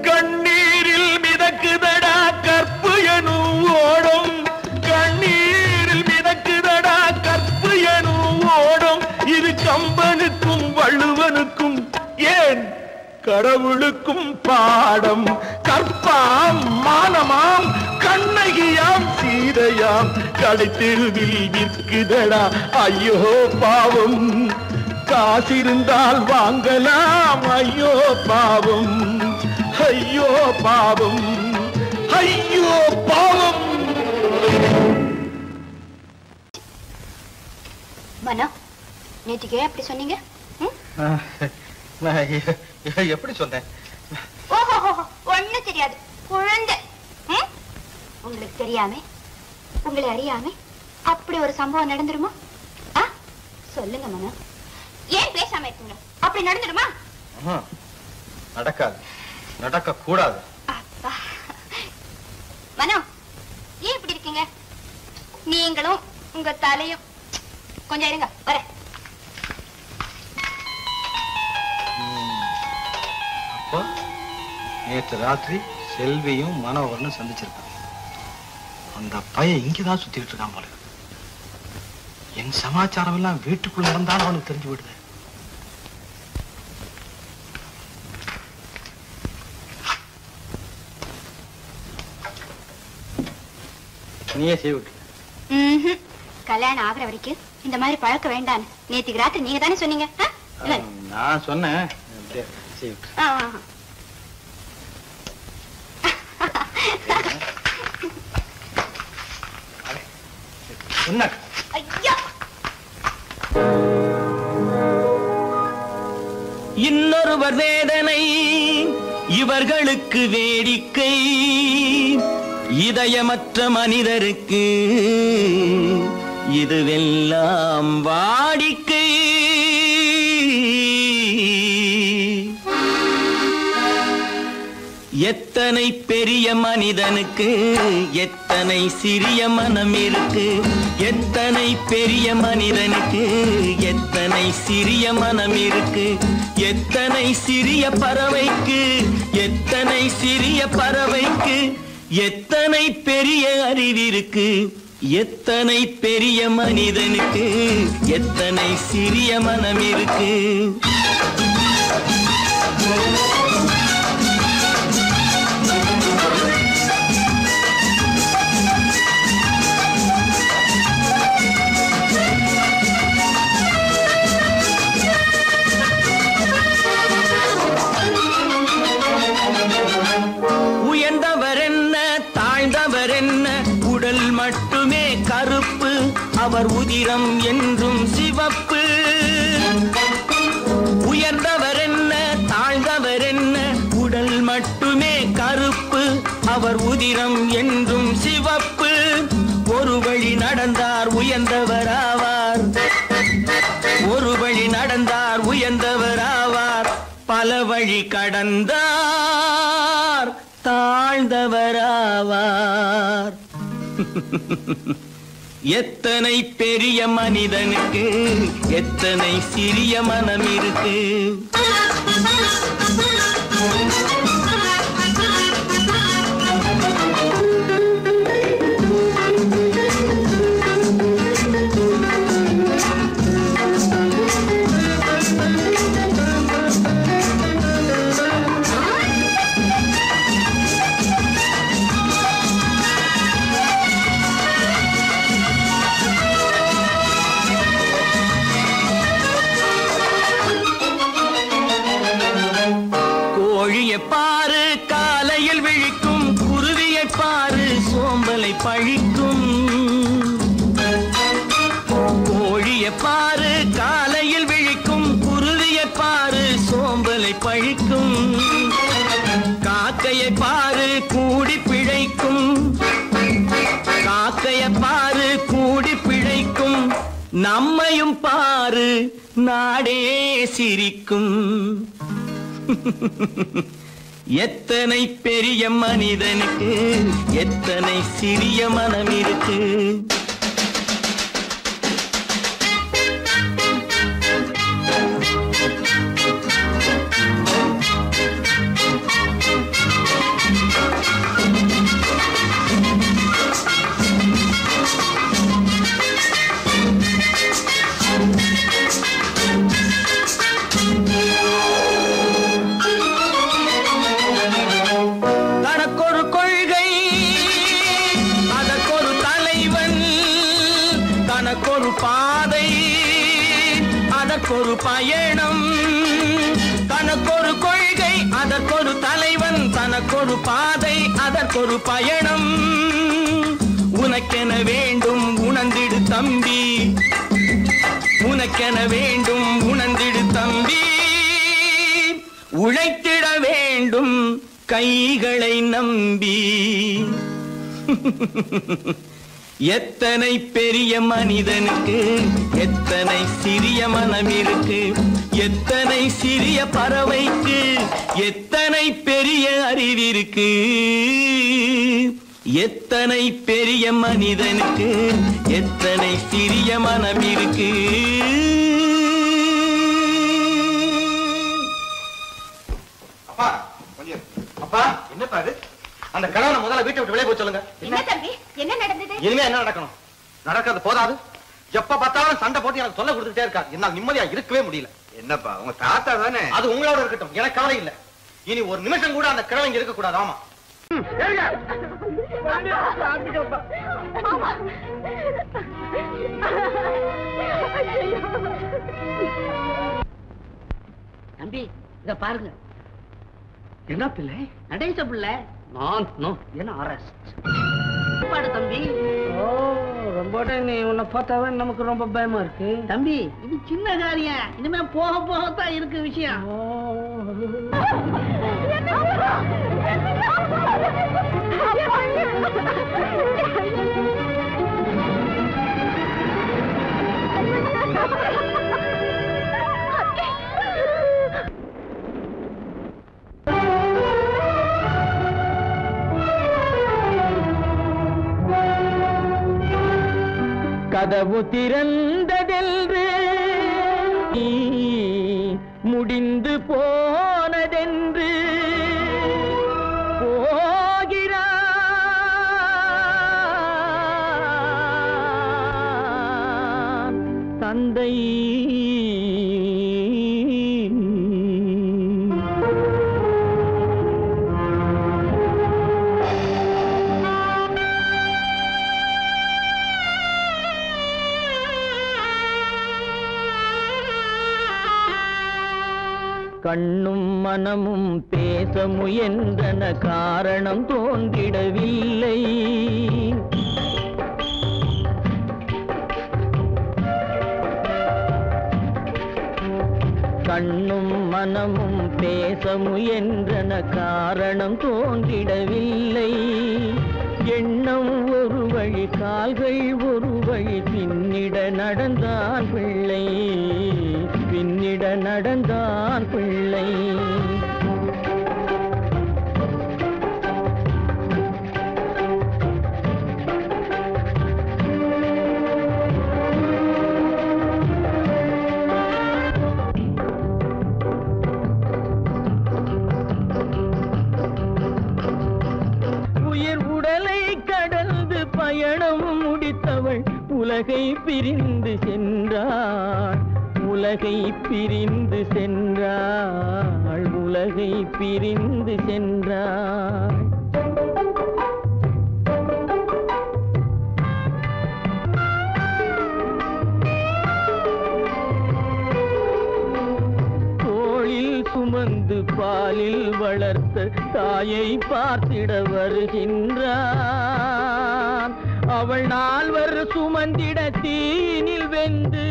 கண்ணீரில் மிதக்குதடா கற்பு எனும் ஓடும் கண்ணீரில் மிதக்குதடா கற்பு எனும் ஓடும் இது கம்பனுக்கும் வள்ளுவனுக்கும் ஏன் கடவுளுக்கும் பாடம் கற்பாம் மானமாம் கண்ணகியாம் சீதையாம் கடைத்தெருவில் விற்குதடா ஐயோ பாவம் காசிருந்தால் வாங்கலாம் ஐயோ பாவம் ஐயோ பாவம் ஐயோ பாவம் மனோ நேற்றுக்கு அப்படி சொன்னீங்க எப்படி சொன்னேன் ஓஹோ ஒண்ணு தெரியாது குழந்தை உங்களுக்கு தெரியாம உங்களை அறியாம அப்படி ஒரு சம்பவம் நடந்துருமா சொல்லுங்க மனோ ஏன் பேசாம இருக்கீங்க அப்படி நடந்துடுமா நடக்காது நடக்க கூடாது மனோ ஏன் இப்படி இருக்கீங்க நீங்களும் உங்க தலையும் கொஞ்சம் இருங்க வர அப்போ நேற்று ராத்திரி செல்வியும் மனோகரனும் சந்திச்சிருக்காங்க அந்த பையன் இங்கதான் சுத்திட்டு இருக்கான் போல என் சமாச்சாரம் எல்லாம் வீட்டுக்குள்ள நடந்தாலும் அவனுக்கு தெரிஞ்சு விடுது நீயே செய்விட்டு கல்யாணம் ஆகுற வரைக்கும் இந்த மாதிரி பழக்க வேண்டாம் நேற்றுக்கு ராத்திரி நீங்க தானே சொன்னீங்க நான் சொன்னேன் செய்விட்டு இன்னொருவர் வேதனை இவர்களுக்கு வேடிக்கை இதயமற்ற மனிதருக்கு இதுவெல்லாம் வாடிக்கை எத்தனை பெரிய மனிதனுக்கு எத்தனை சிறிய மனம் இருக்கு எத்தனை பெரிய மனிதனுக்கு எத்தனை சிறிய மனம் இருக்கு எத்தனை சிறிய பறவைக்கு எத்தனை சிறிய பறவைக்கு எத்தனை பெரிய அறிவிருக்கு எத்தனை பெரிய மனிதனுக்கு எத்தனை சிறிய மனம் இருக்கு அவர் உதிரம் என்றும் சிவப்பு உயர்ந்தவர் என்ன தாழ்ந்தவர் என்ன உடல் மட்டுமே கருப்பு அவர் உதிரம் என்றும் சிவப்பு ஒரு வழி நடந்தார் உயர்ந்தவராவார் ஒரு வழி நடந்தார் உயர்ந்தவராவார் பல வழி கடந்தார் தாழ்ந்தவராவார் எத்தனை பெரிய மனிதனுக்கு எத்தனை சிறிய மனம் இருக்கு பழிக்கும். கோழியை பாரு காலையில் விழிக்கும், குருவியை பாரு சோம்பலை பழிக்கும். காக்கையை பாரு கூடி பிழைக்கும், காக்கையை பாரு கூடி பிழைக்கும். நம்மையும் பாரு நாடே சிரிக்கும். எத்தனை பெரிய மனிதனுக்கு எத்தனை சிறிய மனம் இருக்கு. தனக்கொரு கொள்கை அதற்கொரு தலைவன், தனக்கொரு பாதை அதற்கொரு பயணம். தனக்கொரு கொள்கை அதற்கொரு தலைவன், தனக்கொரு பாதை அதற்கொரு பயணம். உனக்கென வேண்டும் உணர்ந்திடு தம்பி, உனக்கென வேண்டும் உணர்ந்திடு தம்பி. உழைத்திட வேண்டும் கைகளை நம்பி. எத்தனை பெரிய மனிதனுக்கு எத்தனை சிறிய மனம் இருக்கு. எத்தனை சிறிய பறவைக்கு எத்தனை பெரிய அறிவிருக்கு. எத்தனை பெரிய மனிதனுக்கு எத்தனை சிறிய மனம் இருக்கு. அப்பா கொஞ்சம். அப்பா என்னப்பா இது? அந்த கணவனை முதல்ல வீட்டை விட்டு வெளியே போய் சொல்லுங்க. என்ன தம்பி, என்ன நடந்தது? இனிமே என்ன நடக்கணும்? நடக்கிறது போதாது, எப்ப பார்த்தாலும் சண்டை போட்டு எனக்கு சொல்ல கொடுத்துட்டே இருக்கா. என்னால் நிம்மதியா இருக்கவே முடியல. என்னப்பா உங்க தாத்தா தானே? அது உங்களோட இருக்கட்டும், எனக்கு கவலை இல்ல. இனி ஒரு நிமிஷம் கூட அந்த கிழவன் இங்க இருக்க கூடாது. ஆமா தம்பி இத பாருங்க. என்ன பிள்ளை? நடேச பிள்ளை. என்ன அரெஸ்ட் பாடு தம்பி. ஓ ரொம்ப நீ உன்னை பார்த்தாவே நமக்கு ரொம்ப பயமா இருக்கு தம்பி. இது சின்ன காரியம், இனிமே போக போகத்தான் இருக்கு விஷயம். கதவு திறந்ததென்று முடிந்து போனதென்று போகிறான் தந்தை. கண்ணும் மனமும் பேச முயன்றன, காரணம் தோன்றிடவில்லை. கண்ணும் மனமும் பேச முயன்றன, காரணம் தோன்றிடவில்லை. எண்ணம் ஒரு வழி, கால்கள் ஒரு வழி, பின்னிட நடந்தான் பிள்ளை, பின்னிட நடந்தான் பிள்ளை. உயிர் உடலை கடந்து பயணம் முடித்தவள் உலகை பிரிந்து சென்றாள், உலகை பிரிந்து சென்றாள், உலகை பிரிந்து சென்றாள். தோளில் சுமந்து பாலில் வளர்த்த தாயை பார்த்திட வருகின்றான். அவள் நால்வர் சுமந்திட தீனில் வெந்து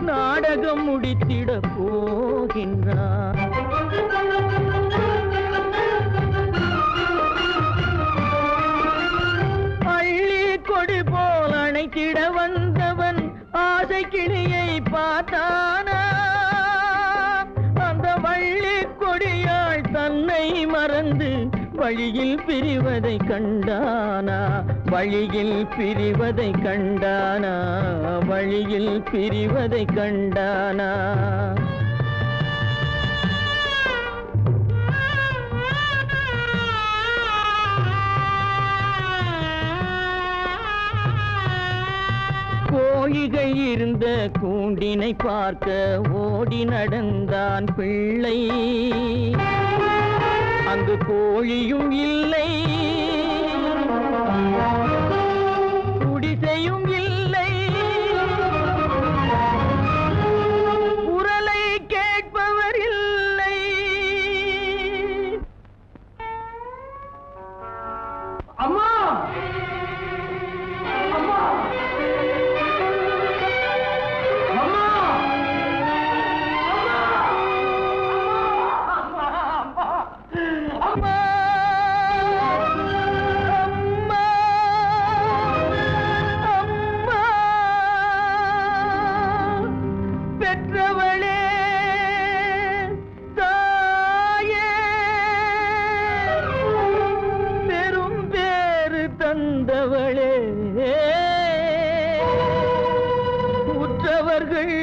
நாடகம் முடித்திட போகின்றான். அள்ளி கொடி போல் அணைத்திட வந்தவன் ஆசை கிளியை பார்த்தானா? அந்த வள்ளி கொடியாள் தன்னை மறந்து வழியில் பிரிவதை கண்டானா? வழியில் பிரிவதை கண்டானா? வழியில் பிரிவதை கண்டானா? கோழிகள் இருந்த கூண்டினை பார்க்க ஓடி நடந்தான் பிள்ளை. அங்கு கோழியும் இல்லை, குடிசையும் இல்லை, குரலை கேட்பவர் இல்லை. அம்மா அம்மா உற்றவர்கள்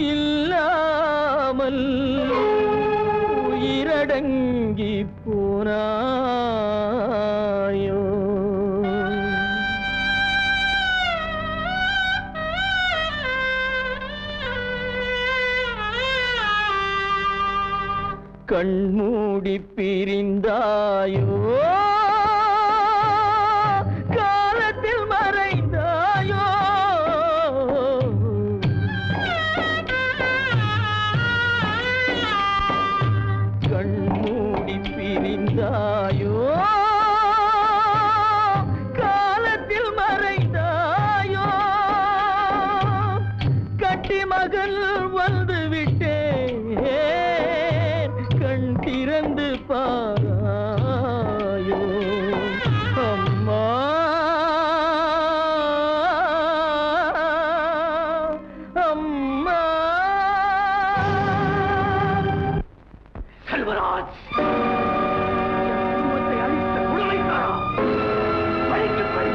இல்லாமல் உயிரடங்கி போனாயோ? கண்மூடி பிரிந்தாயோ? காலத்தில் மறைந்தாயோ? கண்மூடி பிரிந்தாயோ? காலத்தில் மறைந்தாயோ? கட்டி மகள் வந்து விட்டேன், கண் திறந்து பாராயோ? அம்மா அம்மா. செல்வராஜ் அழித்த குழந்தைக்காரா, பழிக்கு பழி.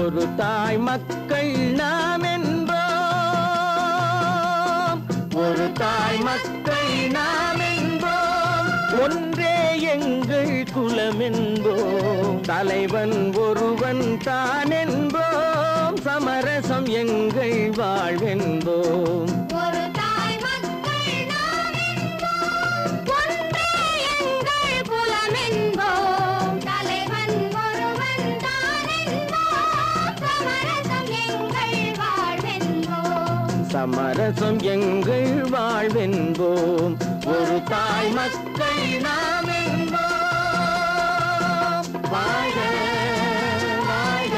ஒரு தாய் மக்கள் நாம் என்போம், ஒரு தாய் மக்கள் நாம் என்போம், ஒன்றே எங்கள் குலம் என்போம், தலைவன் ஒருவன் தான் என்போம், சமரசம் எங்கள் வாழ்வென்போம். ஒரு தாய் மக்கள் நாம் என்போம், ஒன்றே எங்கள் குலம் என்போம், தலைவன் ஒருவன் தான் என்போம், சமரசம் எங்கள் வாழ்வென்போம். சமரசம் எங்கள் வாழ்வென்போம். ஒரு தாய் மக்கள் நாம் என்போம். வாழ்க வாழ்க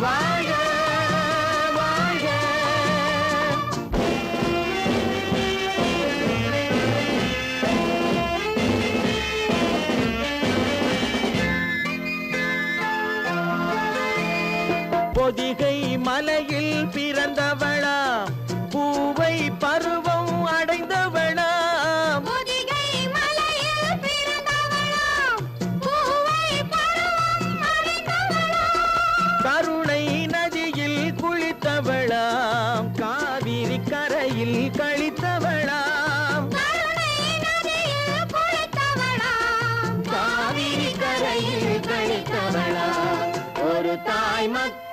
வாழ்க வாழ்க. பொதிகை மலையில் பிறந்தவளா, பூவை பருவம் அடைந்தவளா, பொதிகை மலையில் பிறந்தவளா, பூவை பருவம் அடைந்தவளா, கருணை நதியில் குளித்தவளாம், காவிரி கரையில் கழித்தவளாம், கருணை நதியில் குளித்தவளாம், காவிரி கரையில் கழித்தவளாம். ஒரு தாய் மக்கள்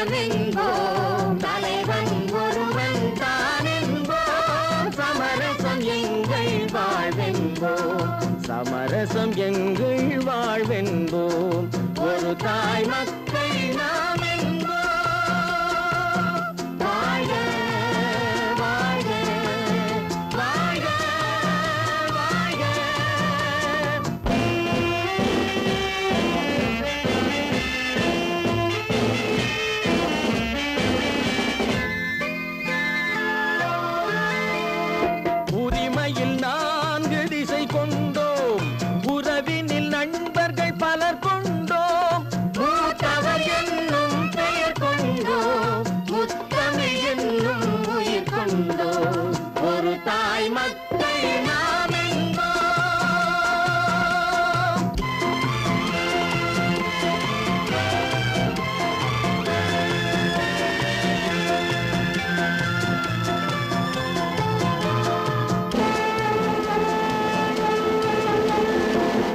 குலமென்போம் தலைவன் ஒருவன் தானென்போம் சமரசம் எங்கள் வாழ்வென்போம் சமரசம் எங்கள் வாழ்வென்போம் ஒரு தாய் மக்கள் நாம் என்போம் வாழ்க வாழ்க வாழ்க வாழ்க உரிமையில் 4 திசை கொண்டோம் உறவினில் நண்பர்கள் பலர் கொண்டோம் மூத்தவர் என்னும் பெயர் கொண்டோம் முத்தமிழ் என்னும் உயிர் கொண்டோம் ஒரு தாய் மக்கள் நாம் என்போம்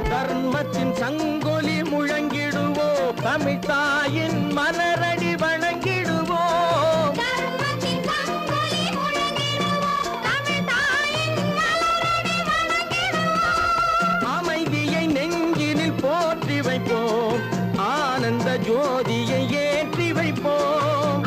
தர்மத்தின் சங்கொலி முழங்கிடுவோம் தமிழ் தாயின் மலரடி வணங்கிடுவோம் அமைதியை நெஞ்சினில் போற்றி வைப்போம் ஆனந்த ஜோதியை ஏற்றி வைப்போம்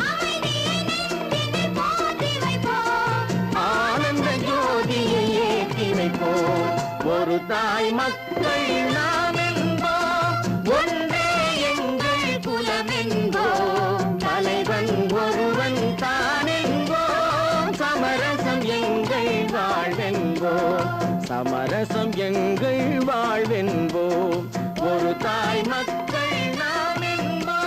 ஆனந்த ஜோதியை ஏற்றி வைப்போம் ஒரு தாய் மக்கள் நாம் என்போம் ஒன்றே எங்கள் குலமென்போம் தலைவன் ஒருவன் தானென்போம் சமரசம் எங்கள் வாழ்வென்போம் சமரசம் எங்கள் வாழ்வென்போம் ஒரு தாய் மக்கள் நாம் என்போம்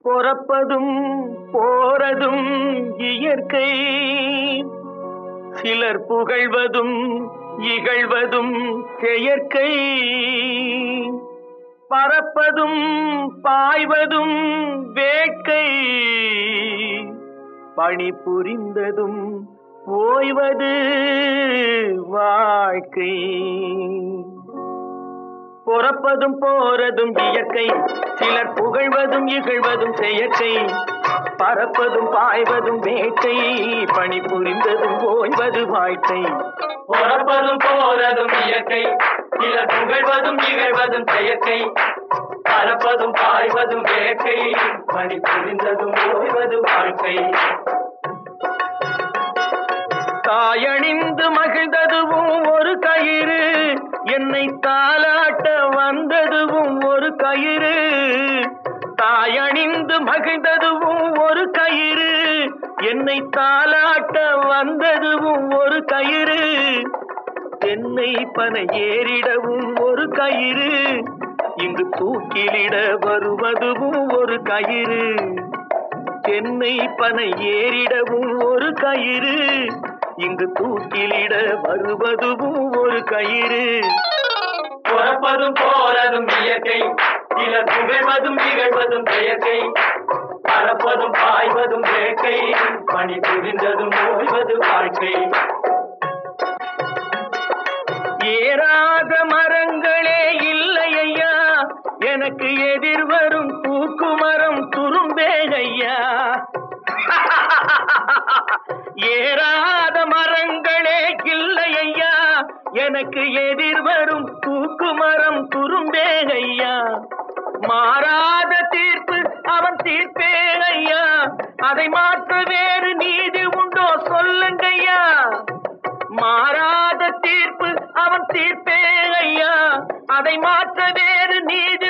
பொறப்பதும் போறதும் இயற்கை சிலர் புகழ்வதும் இகழ்வதும் செயற்கை பறப்பதும் பாய்வதும் வேட்கை பணி புரிந்ததும் ஓய்வது வாழ்க்கை பொறப்பதும் போறதும் இயற்கை சிலர் புகழ்வதும் இகழ்வதும் செயற்கை பறப்பதும் பாய்வதும் வேட்டை பணி புரிந்ததும் ஓய்வது வாழ்க்கை பொறப்பதும் போறதும் இயற்கை சிலர் புகழ்வதும் இகழ்வதும் செயற்கை பறப்பதும் பாய்வதும் வேட்டை பணி புரிந்ததும் ஓய்வது வாழ்க்கை தாயணிந்து மகிழ்ந்ததுவும் ஒரு கயிறு என்னை தாலாட்ட வந்ததுவும் ஒரு கயிறு தாயணிந்து மகிழ்ந்ததுவும் ஒரு கயிறு என்னை தாலாட்ட வந்ததுவும் ஒரு கயிறு தென்னை பனை ஏறிடவும் ஒரு கயிறு இங்கு தூக்கிலிட வருவதுவும் ஒரு கயிறு தென்னை பனை ஏறிடவும் ஒரு கயிறு இங்கு தூக்கிலிட வருவதுவும் ஒரு கயிறு பொறப்பதும் போறதும் இயற்கை சிலர் புகழ்வதும் இகழ்வதும் செயற்கை பறப்பதும் பாய்வதும் வேட்கை பணி புரிந்ததும் ஓய்வது வாழ்க்கை ஏறாத மரங்களே இல்லை ஐயா எனக்கு எதிர் வரும் தூக்குமரம் துரும்பே ஐயா ஏறாத மரங்களே இல்லை ஐயா எனக்கு எதிர் வரும் தூக்குமரம் துரும்பே ஐயா மாறாத தீர்ப்பு அவன் தீர்ப்பே ஐயா அதை மாற்ற வேறு நீதி உண்டோ சொல்லுங்கய்யா மாறாத தீர்ப்பு அவன் தீர்ப்பே ஐயா அதை மாற்ற வேறு நீதி